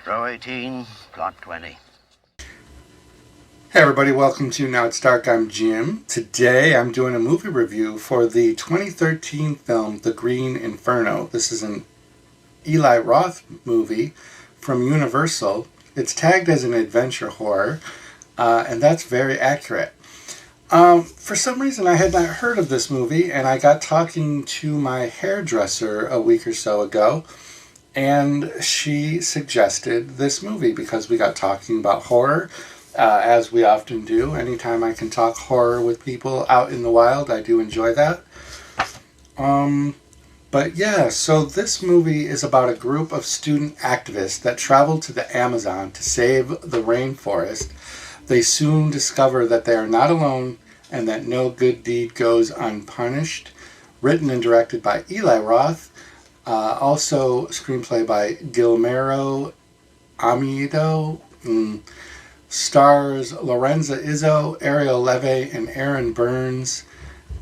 Row 18, plot 20. Hey everybody, welcome to Now It's Dark. I'm Jim. Today I'm doing a movie review for the 2013 film The Green Inferno. This is an Eli Roth movie from Universal. It's tagged as an adventure horror, and that's very accurate. For some reason I had not heard of this movie, and I got talking to my hairdresser a week or so ago, and she suggested this movie because we got talking about horror. As we often do. Anytime I can talk horror with people out in the wild, I do enjoy that. But yeah, so this movie is about a group of student activists that travel to the Amazon to save the rainforest. They soon discover that they are not alone and that no good deed goes unpunished. Written and directed by Eli Roth. Also screenplay by Guillermo Amido. Stars Lorenza, Izzo, Ariel Levy, and Aaron Burns.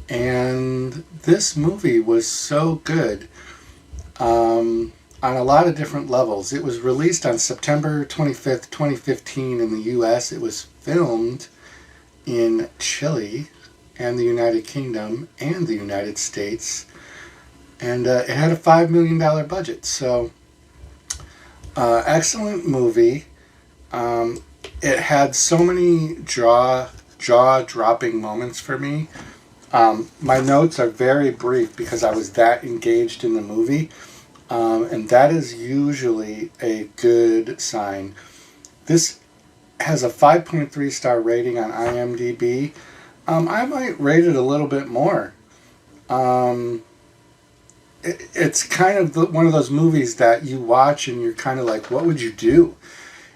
And this movie was so good on a lot of different levels. It was released on September 25th, 2015 in the US. It was filmed in Chile and the United Kingdom and the United States. And it had a $5 million budget. So, excellent movie. It had so many jaw-dropping moments for me. My notes are very brief because I was that engaged in the movie, and that is usually a good sign. This has a 5.3 star rating on IMDb. I might rate it a little bit more. It's kind of one of those movies that you watch and you're kind of like, what would you do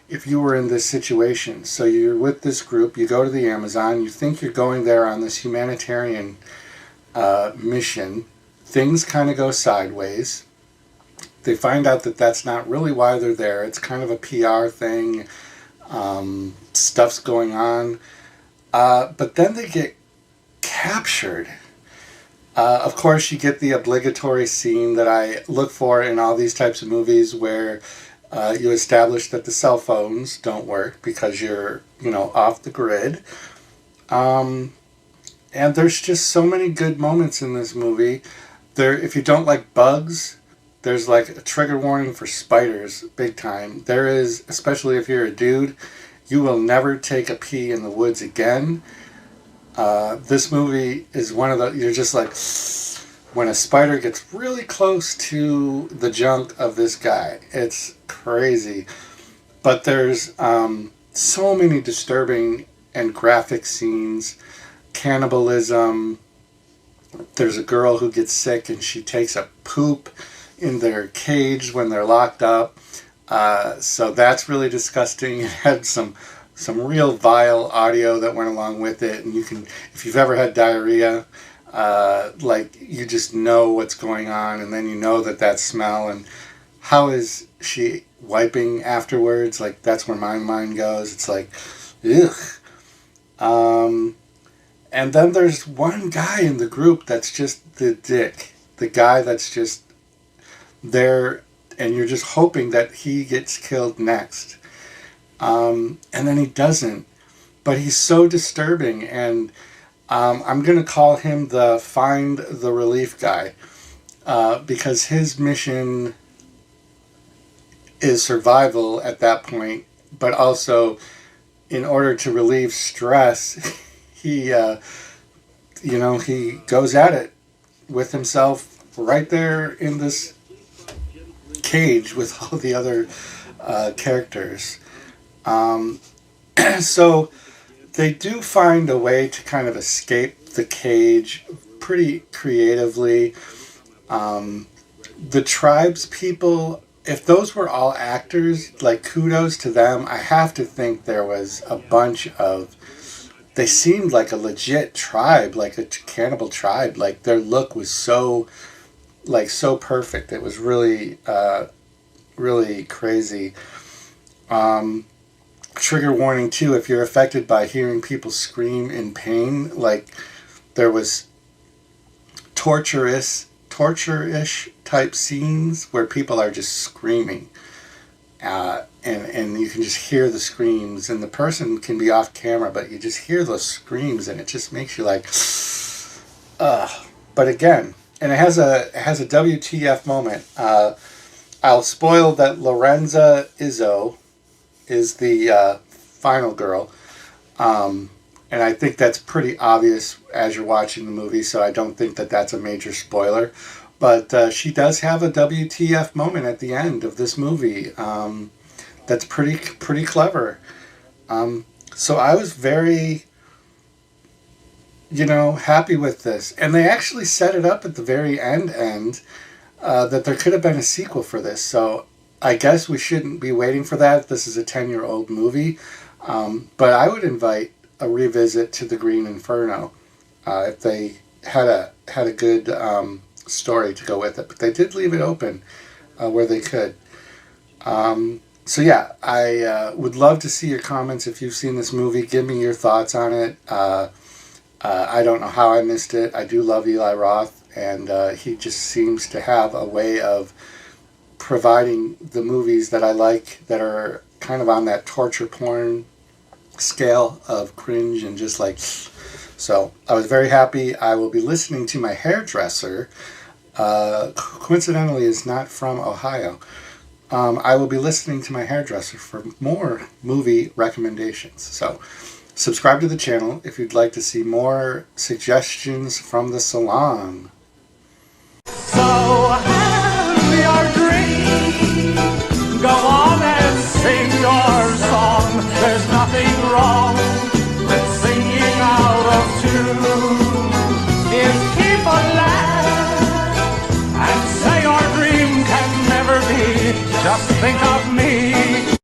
if you were in this situation? So you're with this group, you go to the Amazon, you think you're going there on this humanitarian mission. Things kind of go sideways. They find out that that's not really why they're there. It's kind of a PR thing. Stuff's going on. But then they get captured. Of course, you get the obligatory scene that I look for in all these types of movies where you establish that the cell phones don't work because you're, off the grid. And there's just so many good moments in this movie. If you don't like bugs, there's like a trigger warning for spiders, big time. There is, especially if you're a dude, you will never take a pee in the woods again. This movie is one of you're just like, when a spider gets really close to the junk of this guy. It's crazy. But there's so many disturbing and graphic scenes. Cannibalism. There's a girl who gets sick and she takes a poop in their cage when they're locked up. So that's really disgusting. It had some real vile audio that went along with it. And you can, if you've ever had diarrhea, you just know what's going on, and then you know that smell, and how is she wiping afterwards? Like, that's where my mind goes. It's like, ugh. And then there's one guy in the group that's just the dick. The guy that's just there, and you're just hoping that he gets killed next. And then he doesn't. But he's so disturbing, and I'm going to call him the find the relief guy, because his mission is survival at that point, but also in order to relieve stress, he goes at it with himself right there in this cage with all the other characters. So they do find a way to kind of escape the cage pretty creatively. The tribes people, if those were all actors, like, kudos to them. I have to think there was a bunch of, they seemed like a legit tribe, like a cannibal tribe. Like, their look was so perfect. It was really, really crazy. Trigger warning too, if you're affected by hearing people scream in pain, like, there was torture-ish type scenes where people are just screaming. and you can just hear the screams, and the person can be off camera, but you just hear those screams, and it just makes you like, ugh. But again, and it has a WTF moment. I'll spoil that Lorenza Izzo is the final girl. And I think that's pretty obvious as you're watching the movie, so I don't think that that's a major spoiler. But she does have a WTF moment at the end of this movie. That's pretty clever. So I was very, happy with this. And they actually set it up at the very end that there could have been a sequel for this. So I guess we shouldn't be waiting for that. This is a 10-year-old movie. But I would invite a revisit to the Green Inferno if they had a good story to go with it. But they did leave it open where they could. So yeah, I would love to see your comments if you've seen this movie. Give me your thoughts on it. I don't know how I missed it. I do love Eli Roth, and he just seems to have a way of providing the movies that I like that are kind of on that torture porn scale of cringe and just like, so I was very happy. I will be listening to my hairdresser, coincidentally is not from Ohio. I will be listening to my hairdresser for more movie recommendations. So subscribe to the channel if you'd like to see more suggestions from the Salon. So have your dream, go on and sing your song. There's nothing wrong with singing out of tune. If people laugh and say your dream can never be, just think of me.